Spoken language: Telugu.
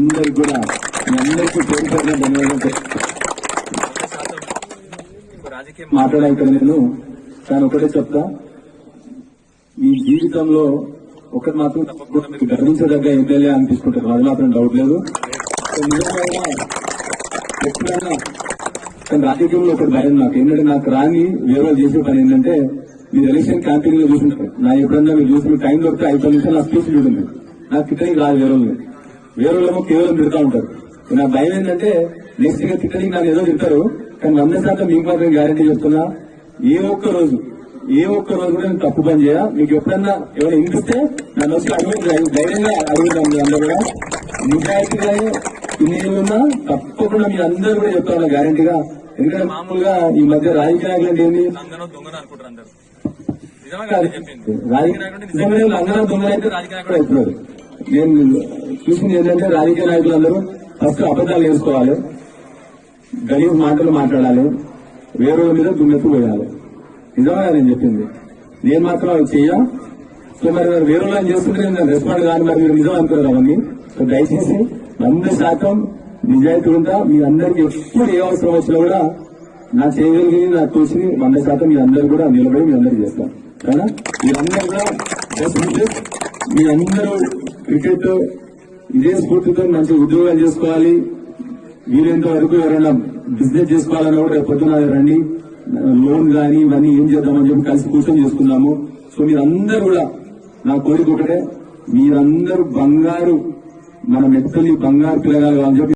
అందరికి కూడా మీ అందరికీ పేరు ధన్యవాదాలు మాట్లాడా ఇక్కడ నేను కానీ ఒకటే చెప్తా, ఈ జీవితంలో ఒకటి మాత్రం గర్వించదగ్గ ఎమ్మెల్యే అనిపించుకుంటారు, అది మాత్రం డౌట్ లేదు. ఎప్పుడైనా కానీ రాజకీయంలో ఒకటి భయం నాకు ఏంటంటే, నాకు రాని వేరే చేసే పని ఏంటంటే, మీరు ఎలక్షన్ క్యాంపెయిన్ లో చూసుంటారు, నా ఎప్పుడన్నా మీరు చూసిన టైం దొరికితే 5 నిమిషాలు నా స్పీచ్ చూడండి, నాకు తిట్టడానికి రాదు. వేరే వాళ్ళేమో కేవలం తిడతా ఉంటారు. నా భయం ఏంటంటే నెక్స్ట్ గా తిట్టడానికి నాకు ఏదో తిడతారు, కానీ 100% మీకు మాత్రం గ్యారంటీ చెప్తున్నా, ఏ ఒక్క రోజు కూడా నేను తప్పు పని చేయ. మీకు ఎప్పుడన్నా ఎవరైనా ఇంటిస్తే నన్ను వచ్చి ధైర్యంగా అడుగుతాను. మీ అందరూ కూడా నిజాయితీగా ఇన్నేళ్ళున్నా తప్పకుండా మీ అందరూ కూడా చెప్తాను గ్యారంటీగా. ఎందుకంటే మామూలుగా ఈ మధ్య రాజకీయ నాయకులు అంటే ఏంటి, రాజకీయ లంగన దొంగలు అయితే రాజకీయ నాయకులు అవుతున్నారు. నేను చూసింది ఏంటంటే, రాజకీయ నాయకులు అందరూ ఫస్ట్ అబద్దాలు వేసుకోవాలి, గలీజ్ మాటలు మాట్లాడాలి, వేరే మీద దుమ్మెత్తు పోయాలి. నిజంగా నేను చెప్పింది, నేను మాత్రం అది చెయ్య. సో మరి వేరే వాళ్ళని చేస్తుంటే నేను రెస్పాండ్ కాదు, మరి మీరు నిజం అనుకున్నారు అవన్నీ. సో దయచేసి 100% నిజాయితీ ఉంటా. మీ అందరికి ఎప్పుడు ఏ అవసరం వచ్చినా కూడా నా చేయగలిగి నాకు తోచి 100% మీ అందరు కూడా నిలబడి మీ అందరికి చేస్తాను. కదా మీరందరూ కూడా మీ అందరూ క్రికెట్ ఇదే స్ఫూర్తితో మంచి ఉద్యోగాలు చేసుకోవాలి, వీలైనంత వరకు ఎవరైనా బిజినెస్ చేసుకోవాలన్నా కూడా పొద్దున రండి, లోన్ కానీ ఇవన్నీ ఏం చేద్దామని చెప్పి కలిసి కూర్చొని చేసుకున్నాము. సో మీరందరూ కూడా నా కోరిక ఒకటే, మీరందరూ బంగారు మన మెత్తలి బంగారు పిల్లగాలు అని చెప్పి